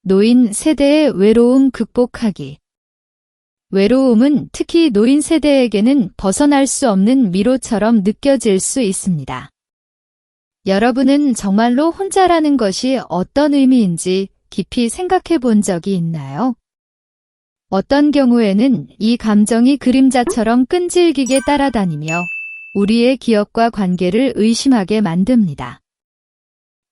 노인 세대의 외로움 극복하기. 외로움은 특히 노인 세대에게는 벗어날 수 없는 미로처럼 느껴질 수 있습니다. 여러분은 정말로 혼자라는 것이 어떤 의미인지 깊이 생각해 본 적이 있나요? 어떤 경우에는 이 감정이 그림자처럼 끈질기게 따라다니며 우리의 기억과 관계를 의심하게 만듭니다.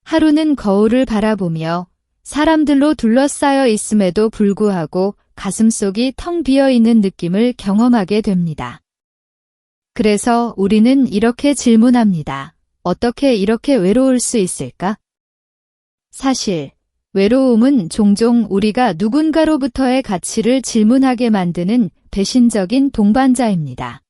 하루는 거울을 바라보며 사람들로 둘러싸여 있음에도 불구하고 가슴속이 텅 비어 있는 느낌을 경험하게 됩니다. 그래서 우리는 이렇게 질문합니다. 어떻게 이렇게 외로울 수 있을까? 사실, 외로움은 종종 우리가 누군가로부터의 가치를 질문하게 만드는 배신적인 동반자입니다.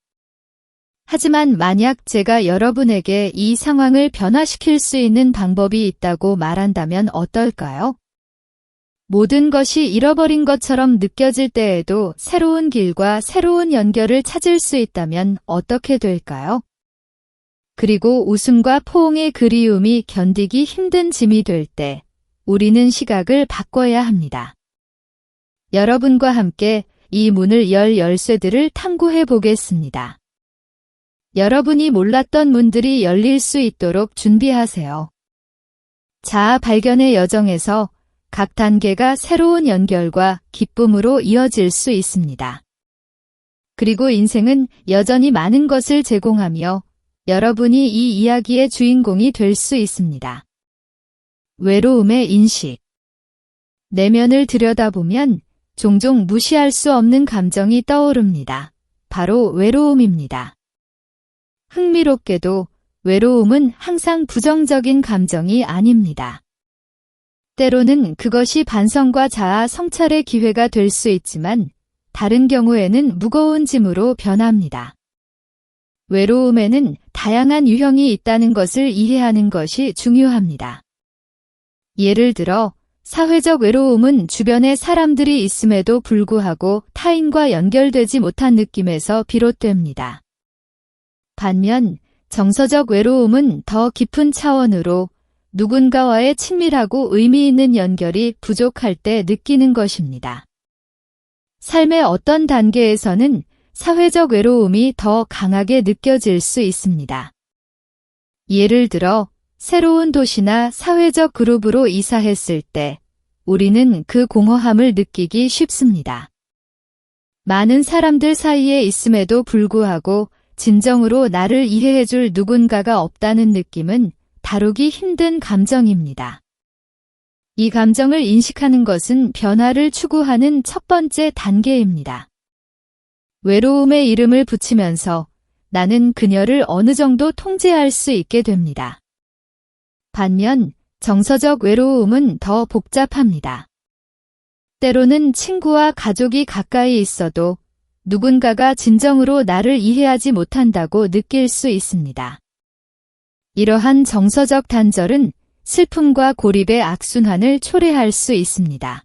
하지만 만약 제가 여러분에게 이 상황을 변화시킬 수 있는 방법이 있다고 말한다면 어떨까요? 모든 것이 잃어버린 것처럼 느껴질 때에도 새로운 길과 새로운 연결을 찾을 수 있다면 어떻게 될까요? 그리고 웃음과 포옹의 그리움이 견디기 힘든 짐이 될 때 우리는 시각을 바꿔야 합니다. 여러분과 함께 이 문을 열 열쇠들을 탐구해 보겠습니다. 여러분이 몰랐던 문들이 열릴 수 있도록 준비하세요. 자아 발견의 여정에서 각 단계가 새로운 연결과 기쁨으로 이어질 수 있습니다. 그리고 인생은 여전히 많은 것을 제공하며 여러분이 이 이야기의 주인공이 될 수 있습니다. 외로움의 인식. 내면을 들여다보면 종종 무시할 수 없는 감정이 떠오릅니다. 바로 외로움입니다. 흥미롭게도 외로움은 항상 부정적인 감정이 아닙니다. 때로는 그것이 반성과 자아 성찰의 기회가 될 수 있지만 다른 경우에는 무거운 짐으로 변합니다. 외로움에는 다양한 유형이 있다는 것을 이해하는 것이 중요합니다. 예를 들어 사회적 외로움은 주변에 사람들이 있음에도 불구하고 타인과 연결되지 못한 느낌에서 비롯됩니다. 반면 정서적 외로움은 더 깊은 차원으로 누군가와의 친밀하고 의미 있는 연결이 부족할 때 느끼는 것입니다. 삶의 어떤 단계에서는 사회적 외로움이 더 강하게 느껴질 수 있습니다. 예를 들어 새로운 도시나 사회적 그룹으로 이사했을 때 우리는 그 공허함을 느끼기 쉽습니다. 많은 사람들 사이에 있음에도 불구하고 진정으로 나를 이해해줄 누군가가 없다는 느낌은 다루기 힘든 감정입니다. 이 감정을 인식하는 것은 변화를 추구하는 첫 번째 단계입니다. 외로움의 이름을 붙이면서 나는 그녀를 어느 정도 통제할 수 있게 됩니다. 반면 정서적 외로움은 더 복잡합니다. 때로는 친구와 가족이 가까이 있어도 누군가가 진정으로 나를 이해하지 못한다고 느낄 수 있습니다. 이러한 정서적 단절은 슬픔과 고립의 악순환을 초래할 수 있습니다.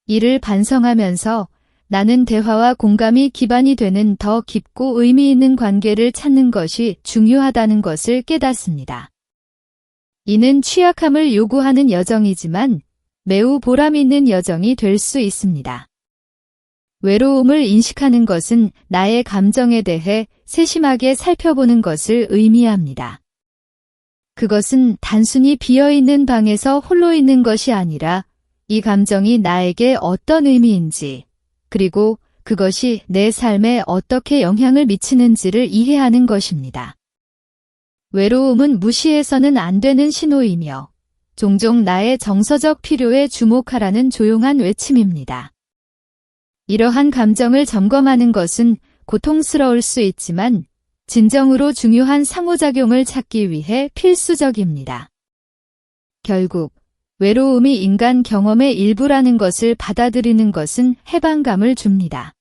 이를 반성하면서 나는 대화와 공감이 기반이 되는 더 깊고 의미 있는 관계를 찾는 것이 중요하다는 것을 깨닫습니다. 이는 취약함을 요구하는 여정이지만 매우 보람 있는 여정이 될 수 있습니다. 외로움을 인식하는 것은 나의 감정에 대해 세심하게 살펴보는 것을 의미합니다. 그것은 단순히 비어있는 방에서 홀로 있는 것이 아니라 이 감정이 나에게 어떤 의미인지, 그리고 그것이 내 삶에 어떻게 영향을 미치는지를 이해하는 것입니다. 외로움은 무시해서는 안 되는 신호이며 종종 나의 정서적 필요에 주목하라는 조용한 외침입니다. 이러한 감정을 점검하는 것은 고통스러울 수 있지만 진정으로 중요한 상호작용을 찾기 위해 필수적입니다. 결국 외로움이 인간 경험의 일부라는 것을 받아들이는 것은 해방감을 줍니다.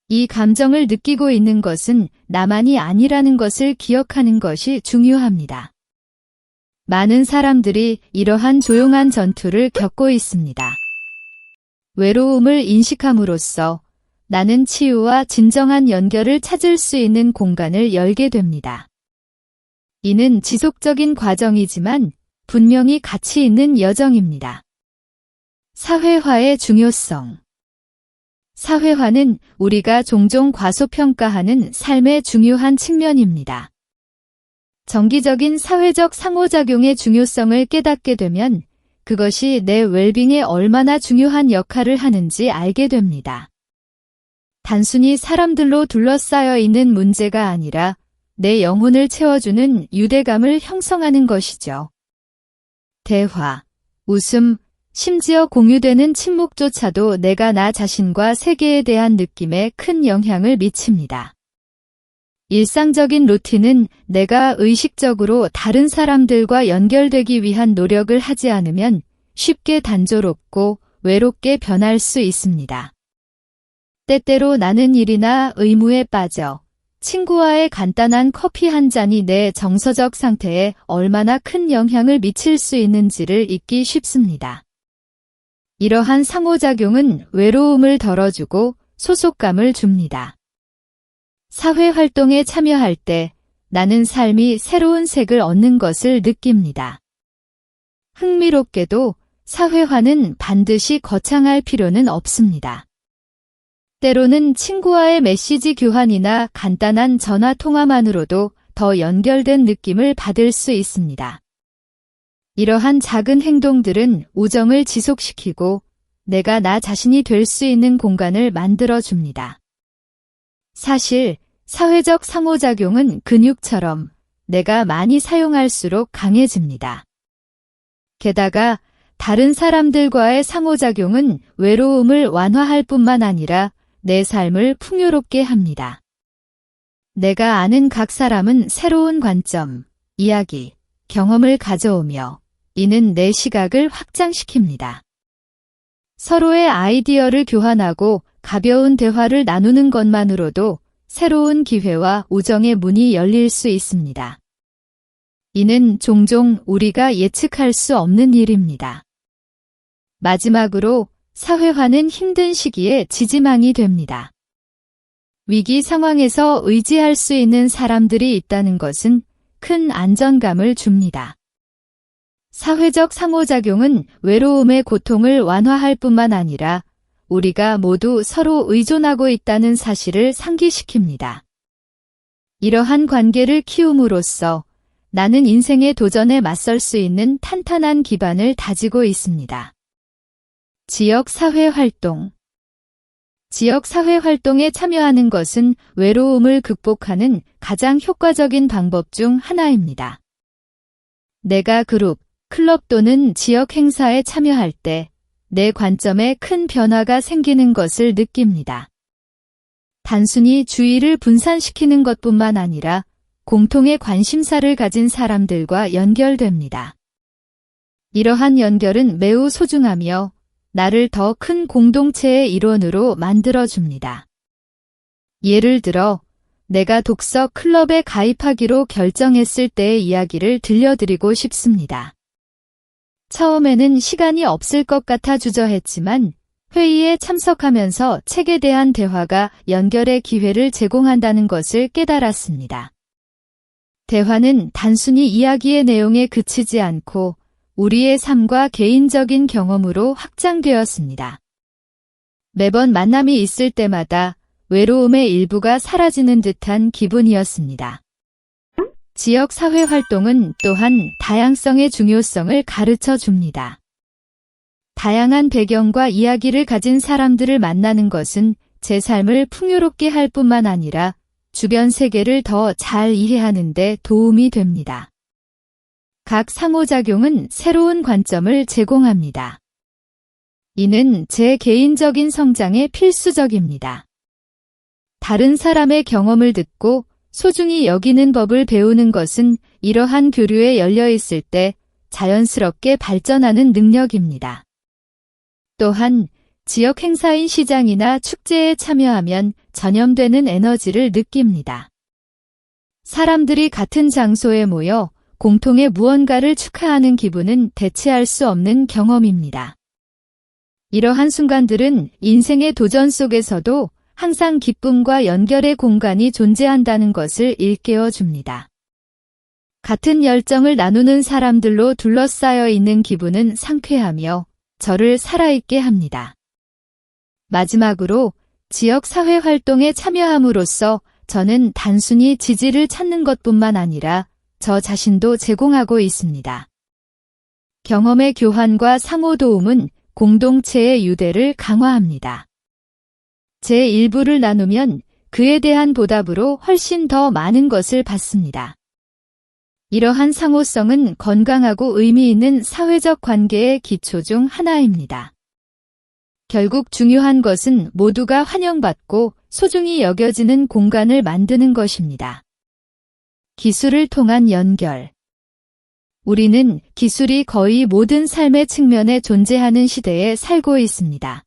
이 감정을 느끼고 있는 것은 나만이 아니라는 것을 기억하는 것이 중요합니다. 많은 사람들이 이러한 조용한 전투를 겪고 있습니다. 외로움을 인식함으로써 나는 치유와 진정한 연결을 찾을 수 있는 공간을 열게 됩니다. 이는 지속적인 과정이지만 분명히 가치 있는 여정입니다. 사회화의 중요성. 사회화는 우리가 종종 과소평가하는 삶의 중요한 측면입니다. 정기적인 사회적 상호작용의 중요성을 깨닫게 되면 그것이 내 웰빙에 얼마나 중요한 역할을 하는지 알게 됩니다. 단순히 사람들로 둘러싸여 있는 문제가 아니라 내 영혼을 채워주는 유대감을 형성하는 것이죠. 대화, 웃음, 심지어 공유되는 침묵조차도 내가 나 자신과 세계에 대한 느낌에 큰 영향을 미칩니다. 일상적인 루틴은 내가 의식적으로 다른 사람들과 연결되기 위한 노력을 하지 않으면 쉽게 단조롭고 외롭게 변할 수 있습니다. 때때로 나는 일이나 의무에 빠져 친구와의 간단한 커피 한 잔이 내 정서적 상태에 얼마나 큰 영향을 미칠 수 있는지를 잊기 쉽습니다. 이러한 상호작용은 외로움을 덜어주고 소속감을 줍니다. 사회활동에 참여할 때 나는 삶이 새로운 색을 얻는 것을 느낍니다. 흥미롭게도 사회화는 반드시 거창할 필요는 없습니다. 때로는 친구와의 메시지 교환이나 간단한 전화 통화만으로도 더 연결된 느낌을 받을 수 있습니다. 이러한 작은 행동들은 우정을 지속시키고 내가 나 자신이 될 수 있는 공간을 만들어줍니다. 사실 사회적 상호작용은 근육처럼 내가 많이 사용할수록 강해집니다. 게다가 다른 사람들과의 상호작용은 외로움을 완화할 뿐만 아니라 내 삶을 풍요롭게 합니다. 내가 아는 각 사람은 새로운 관점, 이야기, 경험을 가져오며 이는 내 시각을 확장시킵니다. 서로의 아이디어를 교환하고 가벼운 대화를 나누는 것만으로도 새로운 기회와 우정의 문이 열릴 수 있습니다. 이는 종종 우리가 예측할 수 없는 일입니다. 마지막으로 사회화는 힘든 시기에 지지망이 됩니다. 위기 상황에서 의지할 수 있는 사람들이 있다는 것은 큰 안정감을 줍니다. 사회적 상호작용은 외로움의 고통을 완화할 뿐만 아니라 우리가 모두 서로 의존하고 있다는 사실을 상기시킵니다. 이러한 관계를 키움으로써 나는 인생의 도전에 맞설 수 있는 탄탄한 기반을 다지고 있습니다. 지역 사회 활동. 지역 사회 활동에 참여하는 것은 외로움을 극복하는 가장 효과적인 방법 중 하나입니다. 내가 그룹, 클럽 또는 지역 행사에 참여할 때 내 관점에 큰 변화가 생기는 것을 느낍니다. 단순히 주의를 분산시키는 것뿐만 아니라 공통의 관심사를 가진 사람들과 연결됩니다. 이러한 연결은 매우 소중하며 나를 더 큰 공동체의 일원으로 만들어줍니다. 예를 들어 내가 독서 클럽에 가입하기로 결정했을 때의 이야기를 들려드리고 싶습니다. 처음에는 시간이 없을 것 같아 주저했지만 회의에 참석하면서 책에 대한 대화가 연결의 기회를 제공한다는 것을 깨달았습니다. 대화는 단순히 이야기의 내용에 그치지 않고 우리의 삶과 개인적인 경험으로 확장되었습니다. 매번 만남이 있을 때마다 외로움의 일부가 사라지는 듯한 기분이었습니다. 지역 사회 활동은 또한 다양성의 중요성을 가르쳐 줍니다. 다양한 배경과 이야기를 가진 사람들을 만나는 것은 제 삶을 풍요롭게 할 뿐만 아니라 주변 세계를 더 잘 이해하는 데 도움이 됩니다. 각 상호작용은 새로운 관점을 제공합니다. 이는 제 개인적인 성장에 필수적입니다. 다른 사람의 경험을 듣고 소중히 여기는 법을 배우는 것은 이러한 교류에 열려 있을 때 자연스럽게 발전하는 능력입니다. 또한 지역 행사인 시장이나 축제에 참여하면 전염되는 에너지를 느낍니다. 사람들이 같은 장소에 모여 공통의 무언가를 축하하는 기분은 대체할 수 없는 경험입니다. 이러한 순간들은 인생의 도전 속에서도 항상 기쁨과 연결의 공간이 존재한다는 것을 일깨워 줍니다. 같은 열정을 나누는 사람들로 둘러싸여 있는 기분은 상쾌하며 저를 살아있게 합니다. 마지막으로 지역 사회 활동에 참여함으로써 저는 단순히 지지를 찾는 것뿐만 아니라 저 자신도 제공하고 있습니다. 경험의 교환과 상호 도움은 공동체의 유대를 강화합니다. 제 일부를 나누면 그에 대한 보답으로 훨씬 더 많은 것을 받습니다. 이러한 상호성은 건강하고 의미 있는 사회적 관계의 기초 중 하나입니다. 결국 중요한 것은 모두가 환영받고 소중히 여겨지는 공간을 만드는 것입니다. 기술을 통한 연결. 우리는 기술이 거의 모든 삶의 측면에 존재하는 시대에 살고 있습니다.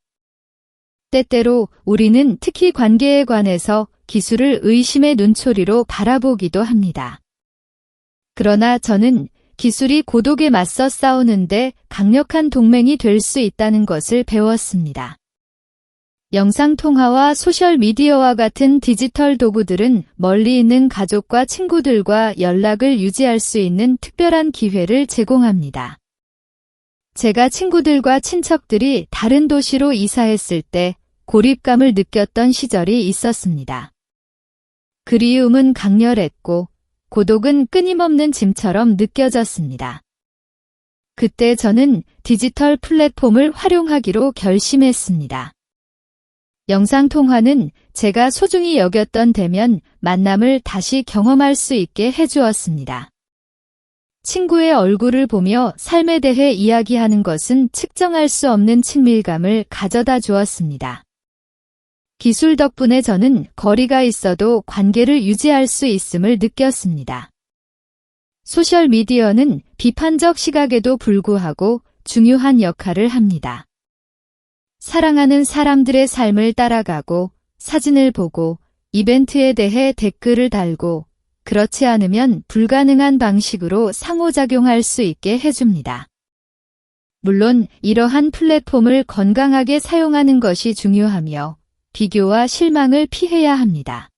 때때로 우리는 특히 관계에 관해서 기술을 의심의 눈초리로 바라보기도 합니다. 그러나 저는 기술이 고독에 맞서 싸우는데 강력한 동맹이 될 수 있다는 것을 배웠습니다. 영상통화와 소셜미디어와 같은 디지털 도구들은 멀리 있는 가족과 친구들과 연락을 유지할 수 있는 특별한 기회를 제공합니다. 제가 친구들과 친척들이 다른 도시로 이사했을 때 고립감을 느꼈던 시절이 있었습니다. 그리움은 강렬했고 고독은 끊임없는 짐처럼 느껴졌습니다. 그때 저는 디지털 플랫폼을 활용하기로 결심했습니다. 영상통화는 제가 소중히 여겼던 대면 만남을 다시 경험할 수 있게 해주었습니다. 친구의 얼굴을 보며 삶에 대해 이야기하는 것은 측정할 수 없는 친밀감을 가져다 주었습니다. 기술 덕분에 저는 거리가 있어도 관계를 유지할 수 있음을 느꼈습니다. 소셜미디어는 비판적 시각에도 불구하고 중요한 역할을 합니다. 사랑하는 사람들의 삶을 따라가고 사진을 보고 이벤트에 대해 댓글을 달고 그렇지 않으면 불가능한 방식으로 상호작용할 수 있게 해줍니다. 물론 이러한 플랫폼을 건강하게 사용하는 것이 중요하며 비교와 실망을 피해야 합니다.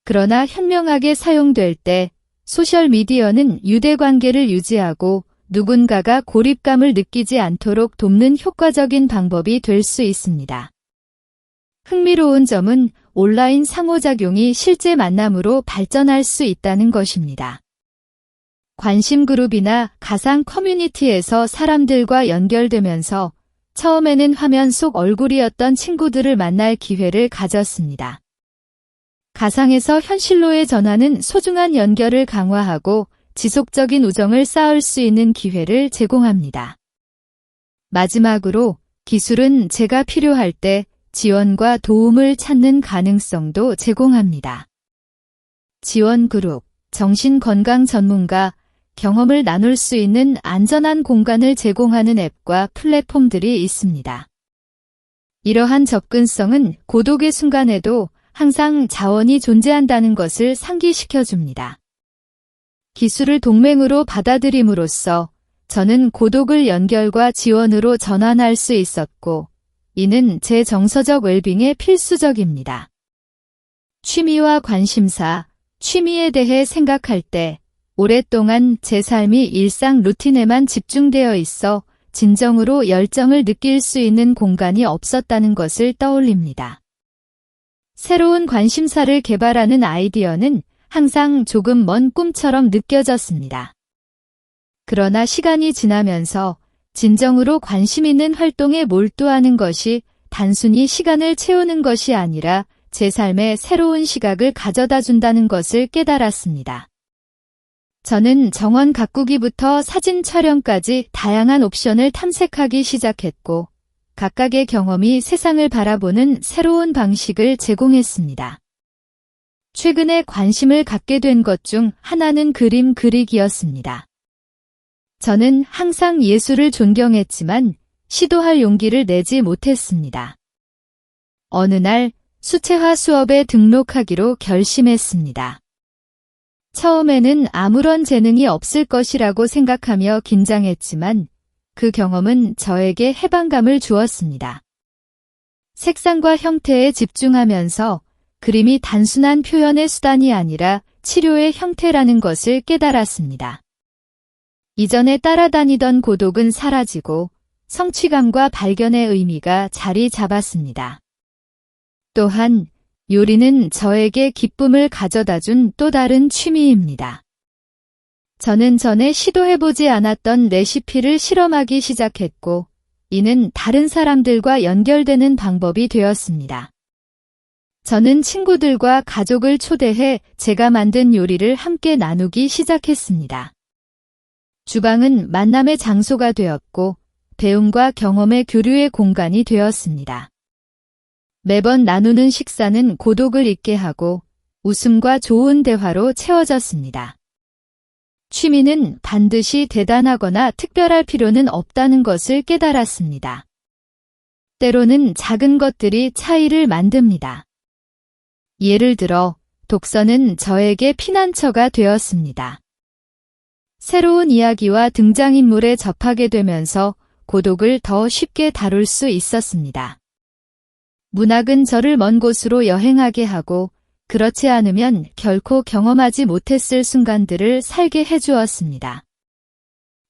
그러나 현명하게 사용될 때 소셜미디어는 유대관계를 유지하고 누군가가 고립감을 느끼지 않도록 돕는 효과적인 방법이 될 수 있습니다. 흥미로운 점은 온라인 상호작용이 실제 만남으로 발전할 수 있다는 것입니다. 관심 그룹이나 가상 커뮤니티에서 사람들과 연결되면서 처음에는 화면 속 얼굴이었던 친구들을 만날 기회를 가졌습니다. 가상에서 현실로의 전환은 소중한 연결을 강화하고 지속적인 우정을 쌓을 수 있는 기회를 제공합니다. 마지막으로 기술은 제가 필요할 때 지원과 도움을 찾는 가능성도 제공합니다. 지원 그룹, 정신건강 전문가, 경험을 나눌 수 있는 안전한 공간을 제공하는 앱과 플랫폼들이 있습니다. 이러한 접근성은 고독의 순간에도 항상 자원이 존재한다는 것을 상기시켜줍니다. 기술을 동맹으로 받아들임으로써 저는 고독을 연결과 지원으로 전환할 수 있었고, 이는 제 정서적 웰빙에 필수적입니다. 취미와 관심사, 취미에 대해 생각할 때 오랫동안 제 삶이 일상 루틴에만 집중되어 있어 진정으로 열정을 느낄 수 있는 공간이 없었다는 것을 떠올립니다. 새로운 관심사를 개발하는 아이디어는 항상 조금 먼 꿈처럼 느껴졌습니다. 그러나 시간이 지나면서 진정으로 관심 있는 활동에 몰두하는 것이 단순히 시간을 채우는 것이 아니라 제 삶에 새로운 시각을 가져다 준다는 것을 깨달았습니다. 저는 정원 가꾸기부터 사진 촬영까지 다양한 옵션을 탐색하기 시작했고, 각각의 경험이 세상을 바라보는 새로운 방식을 제공했습니다. 최근에 관심을 갖게 된 것 중 하나는 그림 그리기였습니다. 저는 항상 예술을 존경했지만 시도할 용기를 내지 못했습니다. 어느 날 수채화 수업에 등록하기로 결심했습니다. 처음에는 아무런 재능이 없을 것이라고 생각하며 긴장했지만 그 경험은 저에게 해방감을 주었습니다. 색상과 형태에 집중하면서 그림이 단순한 표현의 수단이 아니라 치료의 형태라는 것을 깨달았습니다. 이전에 따라다니던 고독은 사라지고 성취감과 발견의 의미가 자리 잡았습니다. 또한 요리는 저에게 기쁨을 가져다준 또 다른 취미입니다. 저는 전에 시도해보지 않았던 레시피를 실험하기 시작했고, 이는 다른 사람들과 연결되는 방법이 되었습니다. 저는 친구들과 가족을 초대해 제가 만든 요리를 함께 나누기 시작했습니다. 주방은 만남의 장소가 되었고, 배움과 경험의 교류의 공간이 되었습니다. 매번 나누는 식사는 고독을 잊게 하고 웃음과 좋은 대화로 채워졌습니다. 취미는 반드시 대단하거나 특별할 필요는 없다는 것을 깨달았습니다. 때로는 작은 것들이 차이를 만듭니다. 예를 들어, 독서는 저에게 피난처가 되었습니다. 새로운 이야기와 등장인물에 접하게 되면서 고독을 더 쉽게 다룰 수 있었습니다. 문학은 저를 먼 곳으로 여행하게 하고 그렇지 않으면 결코 경험하지 못했을 순간들을 살게 해주었습니다.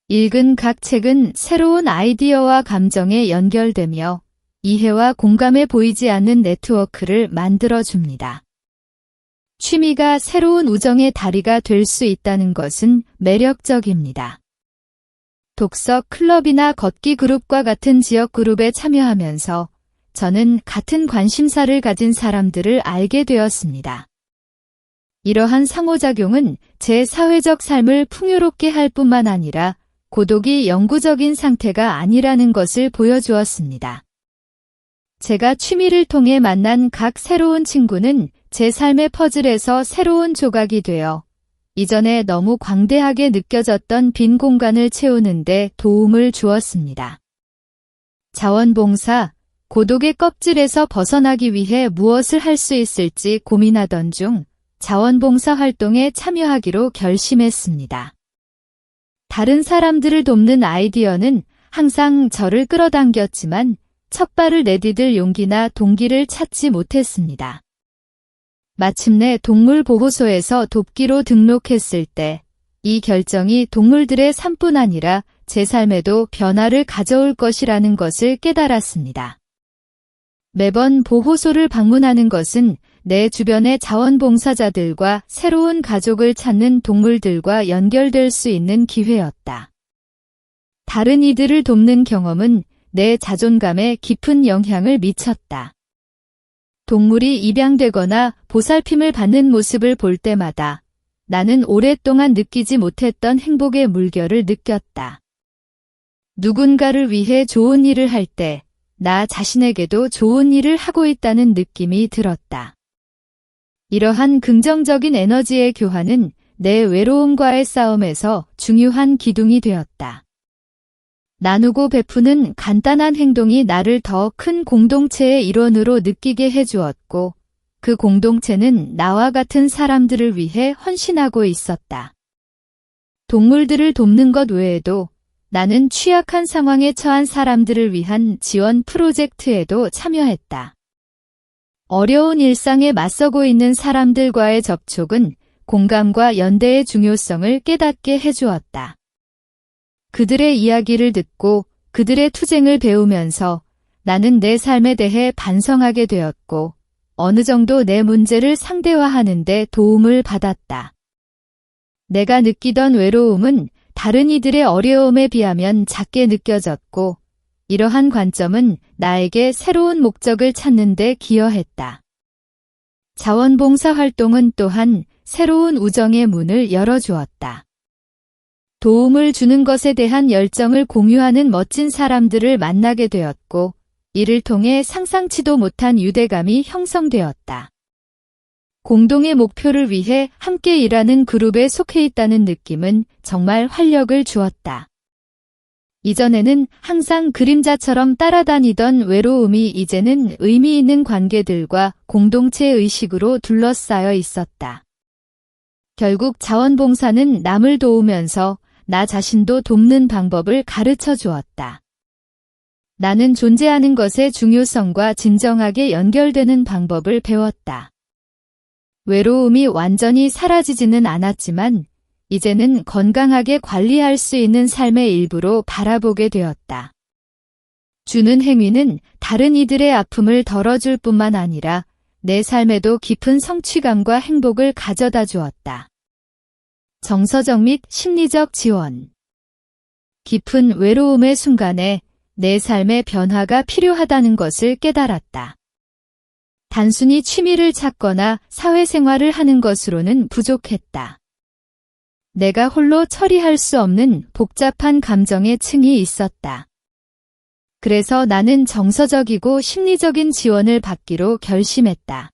읽은 각 책은 새로운 아이디어와 감정에 연결되며 이해와 공감에 보이지 않는 네트워크를 만들어줍니다. 취미가 새로운 우정의 다리가 될 수 있다는 것은 매력적입니다. 독서 클럽이나 걷기 그룹과 같은 지역 그룹에 참여하면서 저는 같은 관심사를 가진 사람들을 알게 되었습니다. 이러한 상호작용은 제 사회적 삶을 풍요롭게 할 뿐만 아니라 고독이 영구적인 상태가 아니라는 것을 보여주었습니다. 제가 취미를 통해 만난 각 새로운 친구는 제 삶의 퍼즐에서 새로운 조각이 되어 이전에 너무 광대하게 느껴졌던 빈 공간을 채우는 데 도움을 주었습니다. 자원봉사, 고독의 껍질에서 벗어나기 위해 무엇을 할 수 있을지 고민하던 중 자원봉사 활동에 참여하기로 결심했습니다. 다른 사람들을 돕는 아이디어는 항상 저를 끌어당겼지만 첫 발을 내디딜 용기나 동기를 찾지 못했습니다. 마침내 동물보호소에서 돕기로 등록했을 때 이 결정이 동물들의 삶뿐 아니라 제 삶에도 변화를 가져올 것이라는 것을 깨달았습니다. 매번 보호소를 방문하는 것은 내 주변의 자원봉사자들과 새로운 가족을 찾는 동물들과 연결될 수 있는 기회였다. 다른 이들을 돕는 경험은 내 자존감에 깊은 영향을 미쳤다. 동물이 입양되거나 보살핌을 받는 모습을 볼 때마다 나는 오랫동안 느끼지 못했던 행복의 물결을 느꼈다. 누군가를 위해 좋은 일을 할 때 나 자신에게도 좋은 일을 하고 있다는 느낌이 들었다. 이러한 긍정적인 에너지의 교환은 내 외로움과의 싸움에서 중요한 기둥이 되었다. 나누고 베푸는 간단한 행동이 나를 더 큰 공동체의 일원으로 느끼게 해주었고, 그 공동체는 나와 같은 사람들을 위해 헌신하고 있었다. 동물들을 돕는 것 외에도 나는 취약한 상황에 처한 사람들을 위한 지원 프로젝트에도 참여했다. 어려운 일상에 맞서고 있는 사람들과의 접촉은 공감과 연대의 중요성을 깨닫게 해주었다. 그들의 이야기를 듣고 그들의 투쟁을 배우면서 나는 내 삶에 대해 반성하게 되었고 어느 정도 내 문제를 상대화하는 데 도움을 받았다. 내가 느끼던 외로움은 다른 이들의 어려움에 비하면 작게 느껴졌고 이러한 관점은 나에게 새로운 목적을 찾는 데 기여했다. 자원봉사 활동은 또한 새로운 우정의 문을 열어주었다. 도움을 주는 것에 대한 열정을 공유하는 멋진 사람들을 만나게 되었고 이를 통해 상상치도 못한 유대감이 형성되었다. 공동의 목표를 위해 함께 일하는 그룹에 속해 있다는 느낌은 정말 활력을 주었다. 이전에는 항상 그림자처럼 따라다니던 외로움이 이제는 의미 있는 관계들과 공동체 의식으로 둘러싸여 있었다. 결국 자원봉사는 남을 도우면서 나 자신도 돕는 방법을 가르쳐 주었다. 나는 존재하는 것의 중요성과 진정하게 연결되는 방법을 배웠다. 외로움이 완전히 사라지지는 않았지만 이제는 건강하게 관리할 수 있는 삶의 일부로 바라보게 되었다. 주는 행위는 다른 이들의 아픔을 덜어줄 뿐만 아니라 내 삶에도 깊은 성취감과 행복을 가져다 주었다. 정서적 및 심리적 지원. 깊은 외로움의 순간에 내 삶의 변화가 필요하다는 것을 깨달았다. 단순히 취미를 찾거나 사회생활을 하는 것으로는 부족했다. 내가 홀로 처리할 수 없는 복잡한 감정의 층이 있었다. 그래서 나는 정서적이고 심리적인 지원을 받기로 결심했다.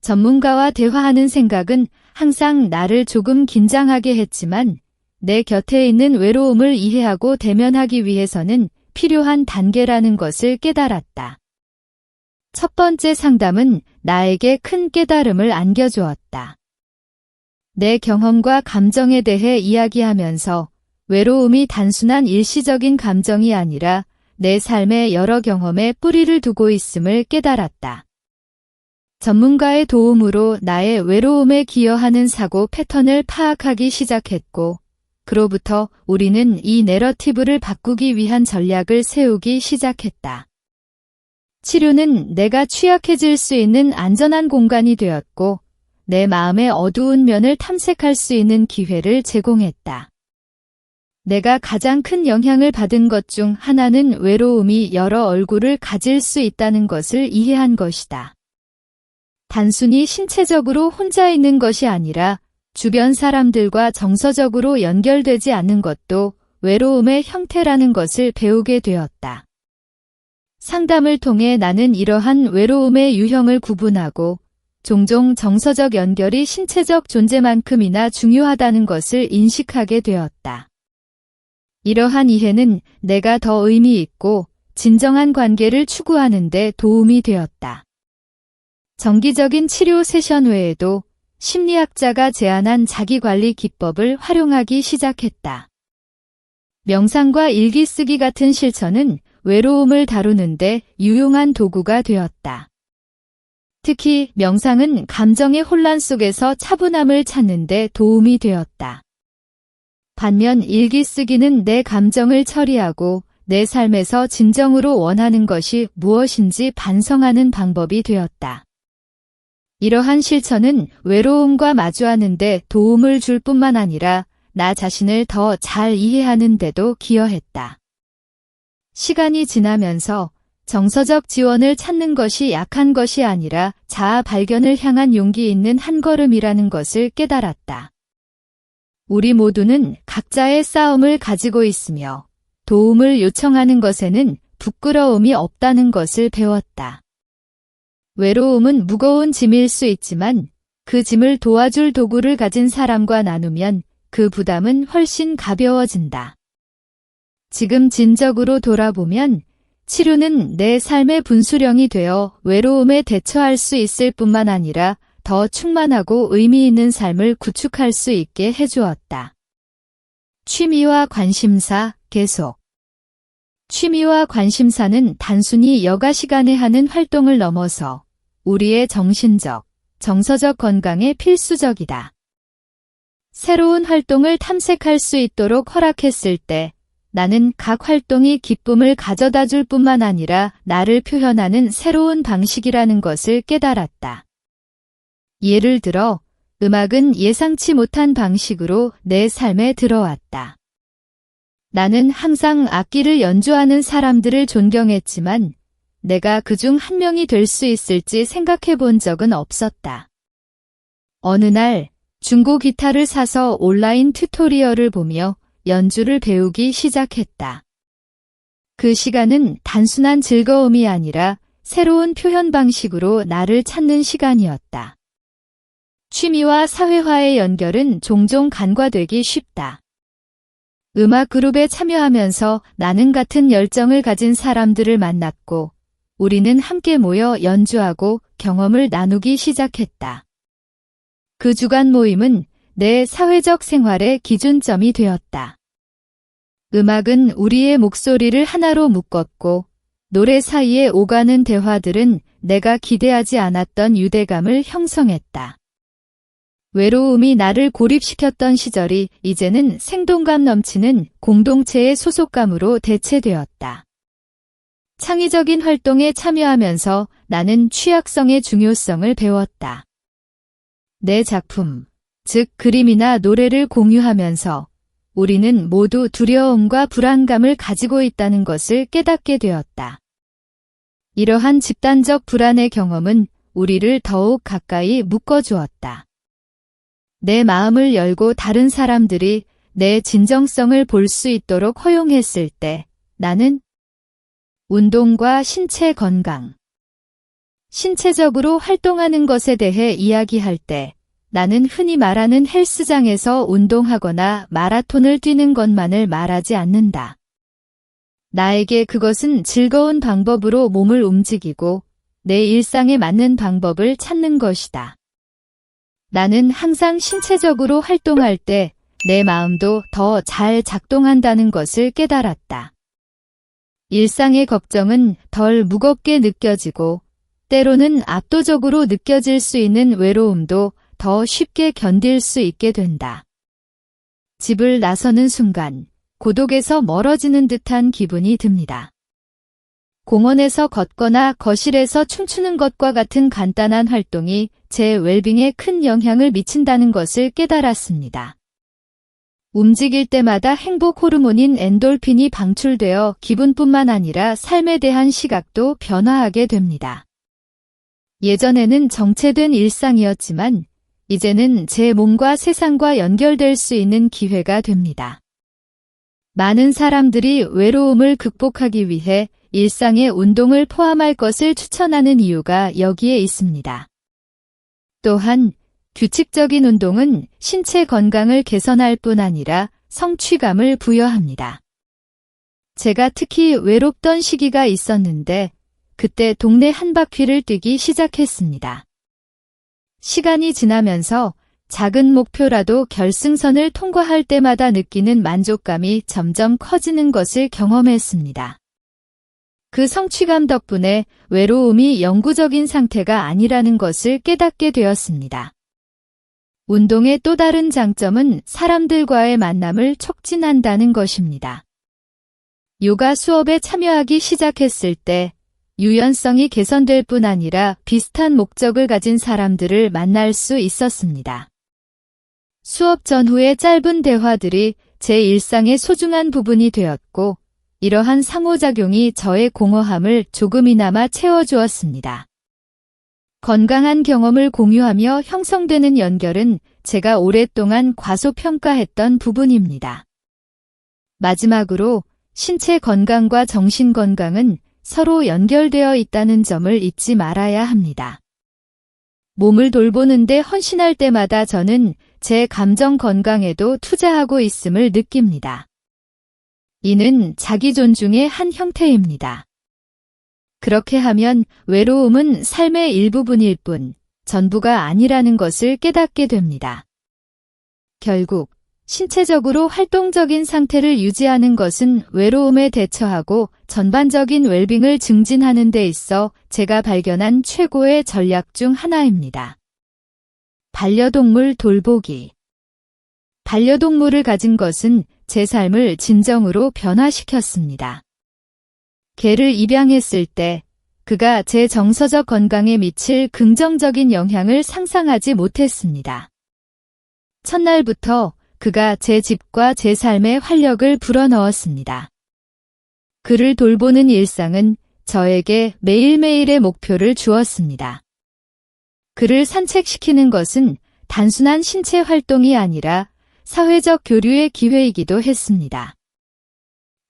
전문가와 대화하는 생각은 항상 나를 조금 긴장하게 했지만 내 곁에 있는 외로움을 이해하고 대면하기 위해서는 필요한 단계라는 것을 깨달았다. 첫 번째 상담은 나에게 큰 깨달음을 안겨주었다. 내 경험과 감정에 대해 이야기하면서 외로움이 단순한 일시적인 감정이 아니라 내 삶의 여러 경험에 뿌리를 두고 있음을 깨달았다. 전문가의 도움으로 나의 외로움에 기여하는 사고 패턴을 파악하기 시작했고, 그로부터 우리는 이 내러티브를 바꾸기 위한 전략을 세우기 시작했다. 치료는 내가 취약해질 수 있는 안전한 공간이 되었고, 내 마음의 어두운 면을 탐색할 수 있는 기회를 제공했다. 내가 가장 큰 영향을 받은 것 중 하나는 외로움이 여러 얼굴을 가질 수 있다는 것을 이해한 것이다. 단순히 신체적으로 혼자 있는 것이 아니라 주변 사람들과 정서적으로 연결되지 않는 것도 외로움의 형태라는 것을 배우게 되었다. 상담을 통해 나는 이러한 외로움의 유형을 구분하고 종종 정서적 연결이 신체적 존재만큼이나 중요하다는 것을 인식하게 되었다. 이러한 이해는 내가 더 의미 있고 진정한 관계를 추구하는 데 도움이 되었다. 정기적인 치료 세션 외에도 심리학자가 제안한 자기관리 기법을 활용하기 시작했다. 명상과 일기 쓰기 같은 실천은 외로움을 다루는데 유용한 도구가 되었다. 특히 명상은 감정의 혼란 속에서 차분함을 찾는 데 도움이 되었다. 반면 일기 쓰기는 내 감정을 처리하고 내 삶에서 진정으로 원하는 것이 무엇인지 반성하는 방법이 되었다. 이러한 실천은 외로움과 마주하는 데 도움을 줄 뿐만 아니라 나 자신을 더 잘 이해하는 데도 기여했다. 시간이 지나면서 정서적 지원을 찾는 것이 약한 것이 아니라 자아 발견을 향한 용기 있는 한 걸음이라는 것을 깨달았다. 우리 모두는 각자의 싸움을 가지고 있으며 도움을 요청하는 것에는 부끄러움이 없다는 것을 배웠다. 외로움은 무거운 짐일 수 있지만 그 짐을 도와줄 도구를 가진 사람과 나누면 그 부담은 훨씬 가벼워진다. 지금 진적으로 돌아보면 치료는 내 삶의 분수령이 되어 외로움에 대처할 수 있을 뿐만 아니라 더 충만하고 의미 있는 삶을 구축할 수 있게 해주었다. 취미와 관심사 계속. 취미와 관심사는 단순히 여가 시간에 하는 활동을 넘어서 우리의 정신적, 정서적 건강에 필수적이다. 새로운 활동을 탐색할 수 있도록 허락했을 때 나는 각 활동이 기쁨을 가져다 줄 뿐만 아니라 나를 표현하는 새로운 방식이라는 것을 깨달았다. 예를 들어, 음악은 예상치 못한 방식으로 내 삶에 들어왔다. 나는 항상 악기를 연주하는 사람들을 존경했지만 내가 그중 한 명이 될 수 있을지 생각해 본 적은 없었다. 어느 날 중고 기타를 사서 온라인 튜토리얼을 보며 연주를 배우기 시작했다. 그 시간은 단순한 즐거움이 아니라 새로운 표현 방식으로 나를 찾는 시간이었다. 취미와 사회화의 연결은 종종 간과되기 쉽다. 음악 그룹에 참여하면서 나는 같은 열정을 가진 사람들을 만났고 우리는 함께 모여 연주하고 경험을 나누기 시작했다. 그 주간 모임은 내 사회적 생활의 기준점이 되었다. 음악은 우리의 목소리를 하나로 묶었고 노래 사이에 오가는 대화들은 내가 기대하지 않았던 유대감을 형성했다. 외로움이 나를 고립시켰던 시절이 이제는 생동감 넘치는 공동체의 소속감으로 대체되었다. 창의적인 활동에 참여하면서 나는 취약성의 중요성을 배웠다. 내 작품, 즉 그림이나 노래를 공유하면서 우리는 모두 두려움과 불안감을 가지고 있다는 것을 깨닫게 되었다. 이러한 집단적 불안의 경험은 우리를 더욱 가까이 묶어주었다. 내 마음을 열고 다른 사람들이 내 진정성을 볼 수 있도록 허용했을 때 나는 운동과 신체 건강, 신체적으로 활동하는 것에 대해 이야기할 때 나는 흔히 말하는 헬스장에서 운동하거나 마라톤을 뛰는 것만을 말하지 않는다. 나에게 그것은 즐거운 방법으로 몸을 움직이고 내 일상에 맞는 방법을 찾는 것이다. 나는 항상 신체적으로 활동할 때 내 마음도 더 잘 작동한다는 것을 깨달았다. 일상의 걱정은 덜 무겁게 느껴지고 때로는 압도적으로 느껴질 수 있는 외로움도 더 쉽게 견딜 수 있게 된다. 집을 나서는 순간 고독에서 멀어지는 듯한 기분이 듭니다. 공원에서 걷거나 거실에서 춤추는 것과 같은 간단한 활동이 제 웰빙에 큰 영향을 미친다는 것을 깨달았습니다. 움직일 때마다 행복 호르몬인 엔돌핀이 방출되어 기분뿐만 아니라 삶에 대한 시각도 변화하게 됩니다. 예전에는 정체된 일상이었지만 이제는 제 몸과 세상과 연결될 수 있는 기회가 됩니다. 많은 사람들이 외로움을 극복하기 위해 일상에 운동을 포함할 것을 추천하는 이유가 여기에 있습니다. 또한 규칙적인 운동은 신체 건강을 개선할 뿐 아니라 성취감을 부여합니다. 제가 특히 외롭던 시기가 있었는데 그때 동네 한 바퀴를 뛰기 시작했습니다. 시간이 지나면서 작은 목표라도 결승선을 통과할 때마다 느끼는 만족감이 점점 커지는 것을 경험했습니다. 그 성취감 덕분에 외로움이 영구적인 상태가 아니라는 것을 깨닫게 되었습니다. 운동의 또 다른 장점은 사람들과의 만남을 촉진한다는 것입니다. 요가 수업에 참여하기 시작했을 때 유연성이 개선될 뿐 아니라 비슷한 목적을 가진 사람들을 만날 수 있었습니다. 수업 전후의 짧은 대화들이 제 일상의 소중한 부분이 되었고 이러한 상호작용이 저의 공허함을 조금이나마 채워주었습니다. 건강한 경험을 공유하며 형성되는 연결은 제가 오랫동안 과소평가했던 부분입니다. 마지막으로 신체 건강과 정신 건강은 서로 연결되어 있다는 점을 잊지 말아야 합니다. 몸을 돌보는데 헌신할 때마다 저는 제 감정 건강에도 투자하고 있음을 느낍니다. 이는 자기 존중의 한 형태입니다. 그렇게 하면 외로움은 삶의 일부분일 뿐 전부가 아니라는 것을 깨닫게 됩니다. 결국 신체적으로 활동적인 상태를 유지하는 것은 외로움에 대처하고 전반적인 웰빙을 증진하는 데 있어 제가 발견한 최고의 전략 중 하나입니다. 반려동물 돌보기. 반려동물을 가진 것은 제 삶을 진정으로 변화시켰습니다. 개를 입양했을 때 그가 제 정서적 건강에 미칠 긍정적인 영향을 상상하지 못했습니다. 첫날부터 그가 제 집과 제 삶에 활력을 불어넣었습니다. 그를 돌보는 일상은 저에게 매일매일의 목표를 주었습니다. 그를 산책시키는 것은 단순한 신체 활동이 아니라 사회적 교류의 기회이기도 했습니다.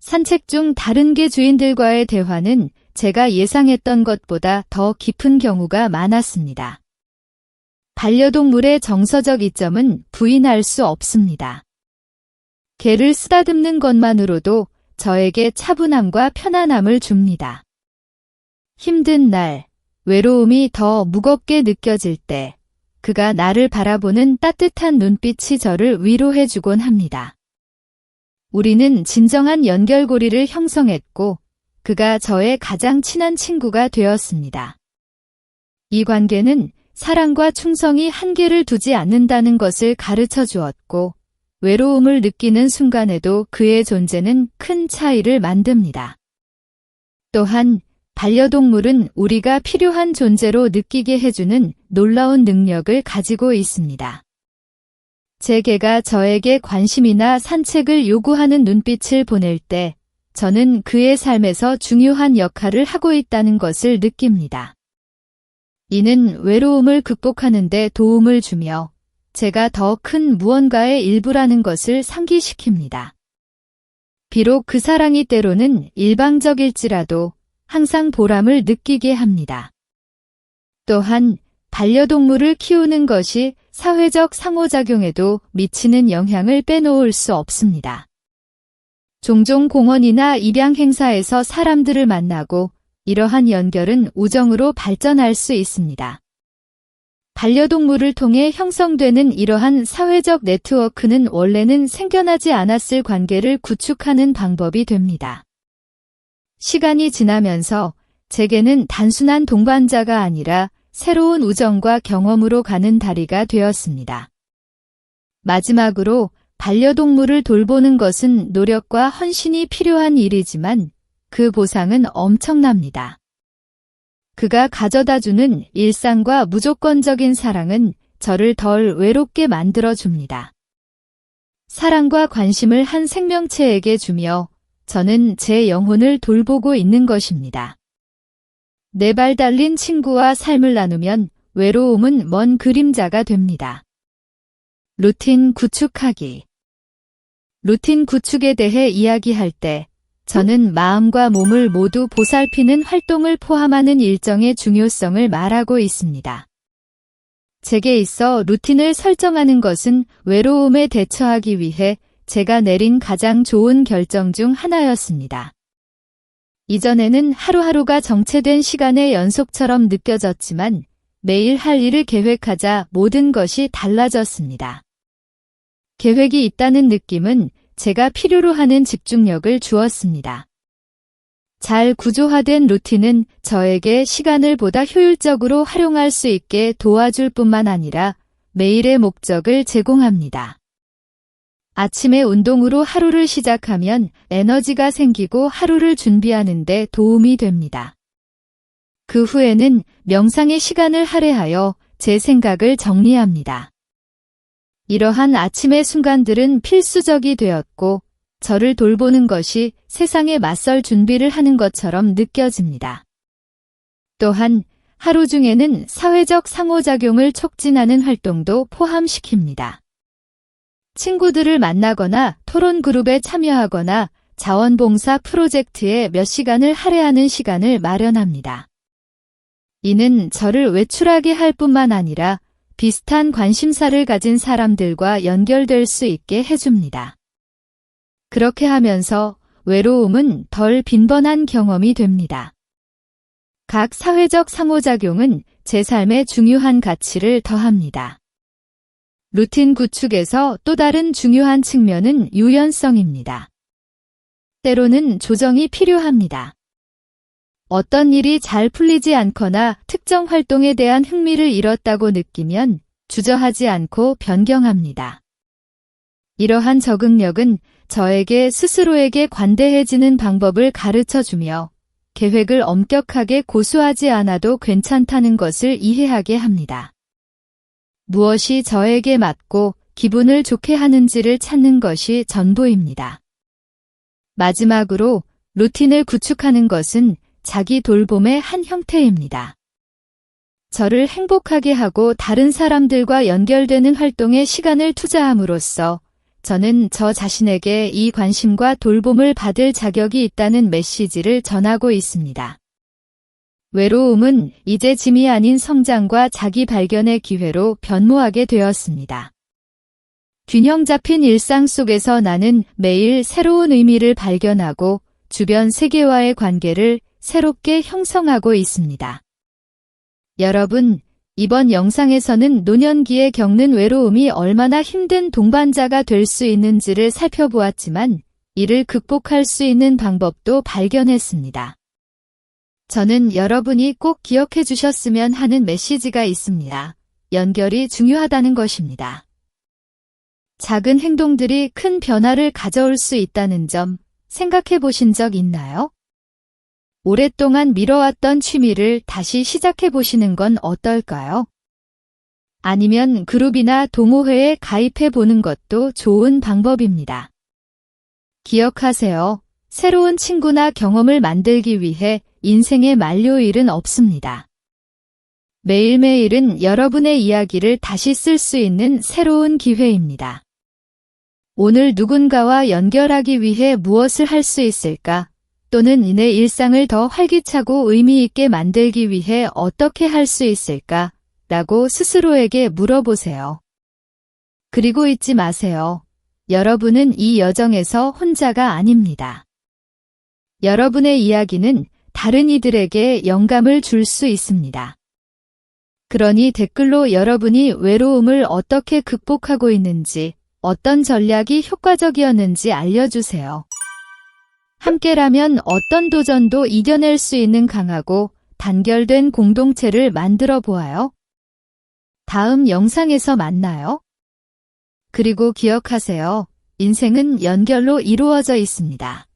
산책 중 다른 개 주인들과의 대화는 제가 예상했던 것보다 더 깊은 경우가 많았습니다. 반려동물의 정서적 이점은 부인할 수 없습니다. 개를 쓰다듬는 것만으로도 저에게 차분함과 편안함을 줍니다. 힘든 날, 외로움이 더 무겁게 느껴질 때 그가 나를 바라보는 따뜻한 눈빛이 저를 위로해주곤 합니다. 우리는 진정한 연결고리를 형성했고 그가 저의 가장 친한 친구가 되었습니다. 이 관계는 사랑과 충성이 한계를 두지 않는다는 것을 가르쳐 주었고 외로움을 느끼는 순간에도 그의 존재는 큰 차이를 만듭니다. 또한 반려동물은 우리가 필요한 존재로 느끼게 해주는 놀라운 능력을 가지고 있습니다. 제 개가 저에게 관심이나 산책을 요구하는 눈빛을 보낼 때 저는 그의 삶에서 중요한 역할을 하고 있다는 것을 느낍니다. 이는 외로움을 극복하는 데 도움을 주며 제가 더 큰 무언가의 일부라는 것을 상기시킵니다. 비록 그 사랑이 때로는 일방적일지라도 항상 보람을 느끼게 합니다. 또한 반려동물을 키우는 것이 사회적 상호작용에도 미치는 영향을 빼놓을 수 없습니다. 종종 공원이나 입양 행사에서 사람들을 만나고 이러한 연결은 우정으로 발전할 수 있습니다. 반려동물을 통해 형성되는 이러한 사회적 네트워크는 원래는 생겨나지 않았을 관계를 구축하는 방법이 됩니다. 시간이 지나면서 제게는 단순한 동반자가 아니라 새로운 우정과 경험으로 가는 다리가 되었습니다. 마지막으로 반려동물을 돌보는 것은 노력과 헌신이 필요한 일이지만 그 보상은 엄청납니다. 그가 가져다주는 일상과 무조건적인 사랑은 저를 덜 외롭게 만들어줍니다. 사랑과 관심을 한 생명체에게 주며 저는 제 영혼을 돌보고 있는 것입니다. 4발 달린 친구와 삶을 나누면 외로움은 먼 그림자가 됩니다. 루틴 구축하기. 루틴 구축에 대해 이야기할 때 저는 마음과 몸을 모두 보살피는 활동을 포함하는 일정의 중요성을 말하고 있습니다. 제게 있어 루틴을 설정하는 것은 외로움에 대처하기 위해 제가 내린 가장 좋은 결정 중 하나였습니다. 이전에는 하루하루가 정체된 시간의 연속처럼 느껴졌지만 매일 할 일을 계획하자 모든 것이 달라졌습니다. 계획이 있다는 느낌은 제가 필요로 하는 집중력을 주었습니다. 잘 구조화된 루틴은 저에게 시간을 보다 효율적으로 활용할 수 있게 도와줄 뿐만 아니라 매일의 목적을 제공합니다. 아침에 운동으로 하루를 시작하면 에너지가 생기고 하루를 준비하는 데 도움이 됩니다. 그 후에는 명상의 시간을 할애하여 제 생각을 정리합니다. 이러한 아침의 순간들은 필수적이 되었고 저를 돌보는 것이 세상에 맞설 준비를 하는 것처럼 느껴집니다. 또한 하루 중에는 사회적 상호작용을 촉진하는 활동도 포함시킵니다. 친구들을 만나거나 토론 그룹에 참여하거나 자원봉사 프로젝트에 몇 시간을 할애하는 시간을 마련합니다. 이는 저를 외출하게 할 뿐만 아니라 비슷한 관심사를 가진 사람들과 연결될 수 있게 해줍니다. 그렇게 하면서 외로움은 덜 빈번한 경험이 됩니다. 각 사회적 상호작용은 제 삶에 중요한 가치를 더합니다. 루틴 구축에서 또 다른 중요한 측면은 유연성입니다. 때로는 조정이 필요합니다. 어떤 일이 잘 풀리지 않거나 특정 활동에 대한 흥미를 잃었다고 느끼면 주저하지 않고 변경합니다. 이러한 적응력은 저에게 스스로에게 관대해지는 방법을 가르쳐주며 계획을 엄격하게 고수하지 않아도 괜찮다는 것을 이해하게 합니다. 무엇이 저에게 맞고 기분을 좋게 하는지를 찾는 것이 전부입니다. 마지막으로 루틴을 구축하는 것은 자기 돌봄의 한 형태입니다. 저를 행복하게 하고 다른 사람들과 연결되는 활동에 시간을 투자함으로써 저는 저 자신에게 이 관심과 돌봄을 받을 자격이 있다는 메시지를 전하고 있습니다. 외로움은 이제 짐이 아닌 성장과 자기 발견의 기회로 변모하게 되었습니다. 균형 잡힌 일상 속에서 나는 매일 새로운 의미를 발견하고 주변 세계와의 관계를 새롭게 형성하고 있습니다. 여러분, 이번 영상에서는 노년기에 겪는 외로움이 얼마나 힘든 동반자가 될 수 있는지를 살펴보았지만 이를 극복할 수 있는 방법도 발견했습니다. 저는 여러분이 꼭 기억해 주셨으면 하는 메시지가 있습니다. 연결이 중요하다는 것입니다. 작은 행동들이 큰 변화를 가져올 수 있다는 점 생각해 보신 적 있나요? 오랫동안 미뤄왔던 취미를 다시 시작해 보시는 건 어떨까요? 아니면 그룹이나 동호회에 가입해 보는 것도 좋은 방법입니다. 기억하세요. 새로운 친구나 경험을 만들기 위해 인생의 만료일은 없습니다. 매일매일은 여러분의 이야기를 다시 쓸 수 있는 새로운 기회입니다. 오늘 누군가와 연결하기 위해 무엇을 할 수 있을까? 또는 내 일상을 더 활기차고 의미 있게 만들기 위해 어떻게 할 수 있을까? 라고 스스로에게 물어보세요. 그리고 잊지 마세요. 여러분은 이 여정에서 혼자가 아닙니다. 여러분의 이야기는 다른 이들에게 영감을 줄 수 있습니다. 그러니 댓글로 여러분이 외로움을 어떻게 극복하고 있는지, 어떤 전략이 효과적이었는지 알려주세요. 함께라면 어떤 도전도 이겨낼 수 있는 강하고 단결된 공동체를 만들어 보아요. 다음 영상에서 만나요. 그리고 기억하세요. 인생은 연결로 이루어져 있습니다.